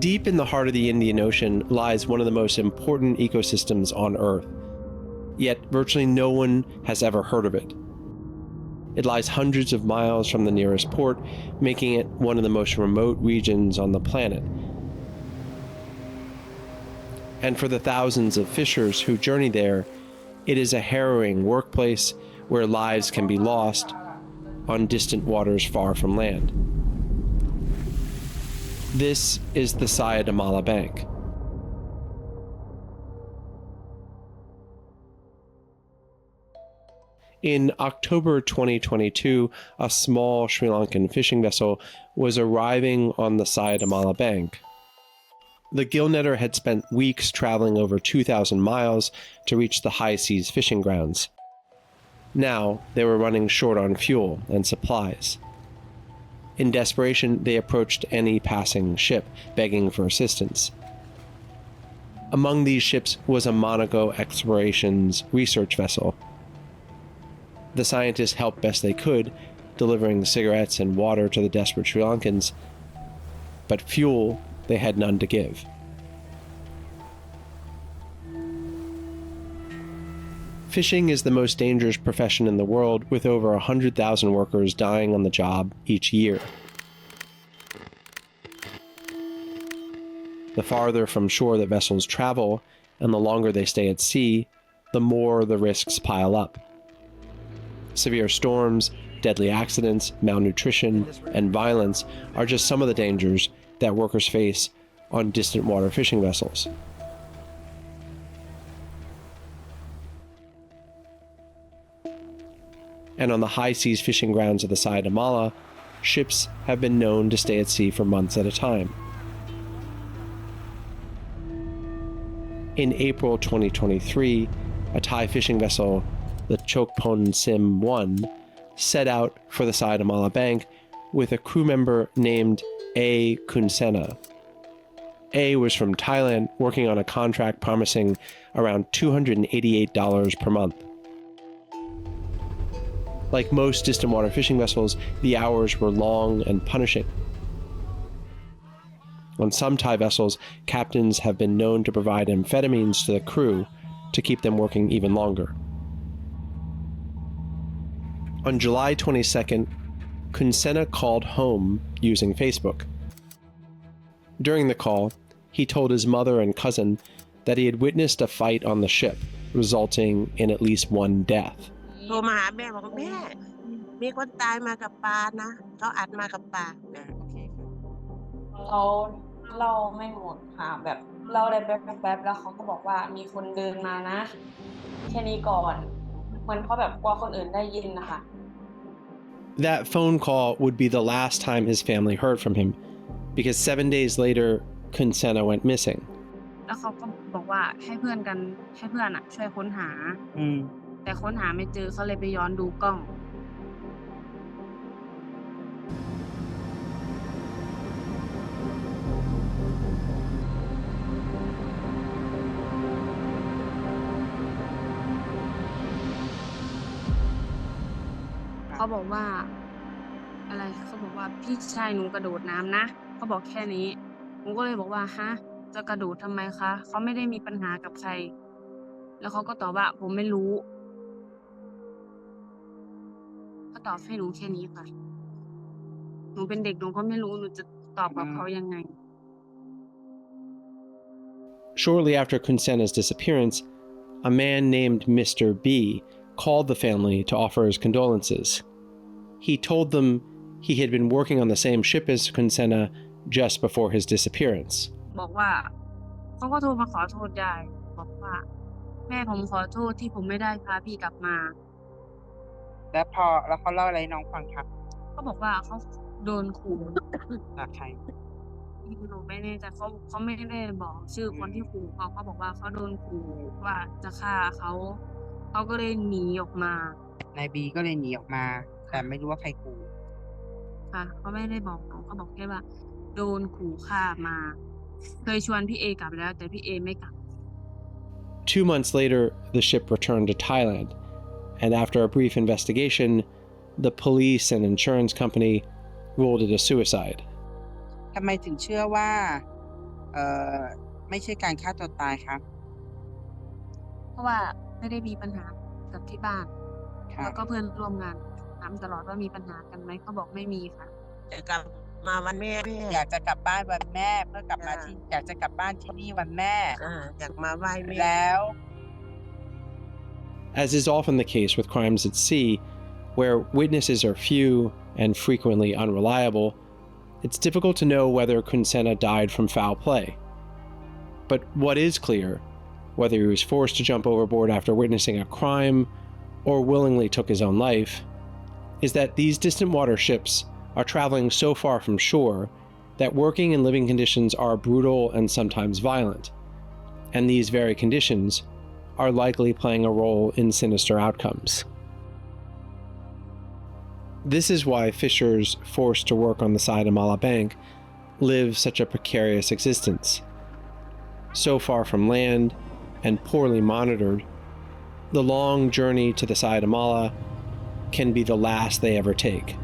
Deep in the heart of the Indian Ocean lies one of the most important ecosystems on Earth, yet virtually no one has ever heard of it. It lies hundreds of miles from the nearest port, making it one of the most remote regions on the planet. And for the thousands of fishers who journey there, it is a harrowing workplace where lives can be lost on distant waters far from land. This is the Saya de Malha Bank. In October 2022, a small Sri Lankan fishing vessel was arriving on the Saya de Malha Bank. The gillnetter had spent weeks traveling over 2,000 miles to reach the high seas fishing grounds. Now, they were running short on fuel and supplies. In desperation, they approached any passing ship, begging for assistance. Among these ships was a Monaco Explorations research vessel. The scientists helped best they could, delivering cigarettes and water to the desperate Sri Lankans, but fuel they had none to give. Fishing is the most dangerous profession in the world, with over 100,000 workers dying on the job each year. The farther from shore that vessels travel, and the longer they stay at sea, the more the risks pile up. Severe storms, deadly accidents, malnutrition, and violence are just some of the dangers that workers face on distant water fishing vessels. And on the high seas fishing grounds of the Saya de Malha, ships have been known to stay at sea for months at a time. In April 2023, a Thai fishing vessel, the Chokpon Sim 1, set out for the Saya de Malha Bank with a crew member named A. Kunsena. A was from Thailand, working on a contract promising around $288 per month. Like most distant water fishing vessels, the hours were long and punishing. On some Thai vessels, captains have been known to provide amphetamines to the crew to keep them working even longer. On July 22nd, Kunsena called home using Facebook. During the call, he told his mother and cousin that he had witnessed a fight on the ship, resulting in at least one death. โทรมาหาแม่บอกแม่มีคนตายมากับปลานะเขาอัดมากับปลาเขาเล่าไม่หมดค่ะแบบเล่าได้แป๊บๆแล้วเขาก็บอกว่ามีคนเดินมานะแค่นี้ก่อนเหมือนเขาแบบกลัวคนอื่นได้ยินนะคะ That phone call would be the last time his family heard from him, because 7 days later, Kunsena went missing. แล้วเขาก็บอกว่าให้เพื่อนช่วยค้นหาแต่ค้นหาไม่เจอเขาเลยไปย้อนดูกล้องเขาบอกว่าอะไรเขาบอกว่าพี่ชายหนูกระโดดน้ำนะเขาบอกแค่นี้หนูก็เลยบอกว่าฮะจะกระโดดทำไมคะเขาไม่ได้มีปัญหากับใครแล้วเขาก็ตอบว่าผมไม่รู้เขาตอบให้หนูแค่นี้ค่ะหนูเป็นเด็กหนูก็ไม่รู้หนูจะตอบกับเขายังไง Shortly after Kunsena's disappearance, a man named Mr. B called the family to offer his condolences. He told them he had been working on the same ship as Kunsena just before his disappearance. บอกว่าเขาก็โทรมาขอโทษยายบอกว่าแม่ผมขอโทษที่ผมไม่ได้พาพี่กลับมาแล้วเขาเล่าอะไรน้องฟังครับเขาบอกว่าเขาโดนขู่จากใครหนูไม่แน่ใจเขาไม่ได้บอกชื่อคนที่ขู่เขาบอกว่าเขาโดนขู่ว่าจะฆ่าเขาก็เลยหนีออกมานายบีก็เลยหนีออกมาแต่ไม่รู้ว่าใครขู่ค่ะเขาไม่ได้บอกเขาบอกแค่ว่าโดนขู่ฆ่ามาเคยชวนพี่เอกลับแล้วแต่พี่เอไม่กลับ 2 months later, the ship returned to Thailand, and after a brief investigation, the police and insurance company ruled it a suicide. ทำไมถึงเชื่อว่า เอ่อไม่ใช่การฆ่าตัวตายคะ เพราะว่าไม่ได้มีปัญหากับที่บ้าน ค่ะ แล้วก็เพื่อนร่วมงานถามตลอดว่ามีปัญหากันไหมเขาบอกไม่มีค่ะ จะกลับมาวันแม่ อยากจะกลับบ้านวันแม่เพื่อกลับมาที่อยากจะกลับบ้านที่นี่วันแม่ อยากมาไหว้แม่ แล้ว As is often the case with crimes at sea, where witnesses are few and frequently unreliable, it's difficult to know whether Kunsena died from foul play. But what is clear, whether he was forced to jump overboard after witnessing a crime or willingly took his own life, is that these distant water ships are traveling so far from shore that working and living conditions are brutal and sometimes violent, and these very conditions are likely playing a role in sinister outcomes. This is why fishers forced to work on the Saya de Malha bank live such a precarious existence. So far from land and poorly monitored, the long journey to the Saya de Malha can be the last they ever take.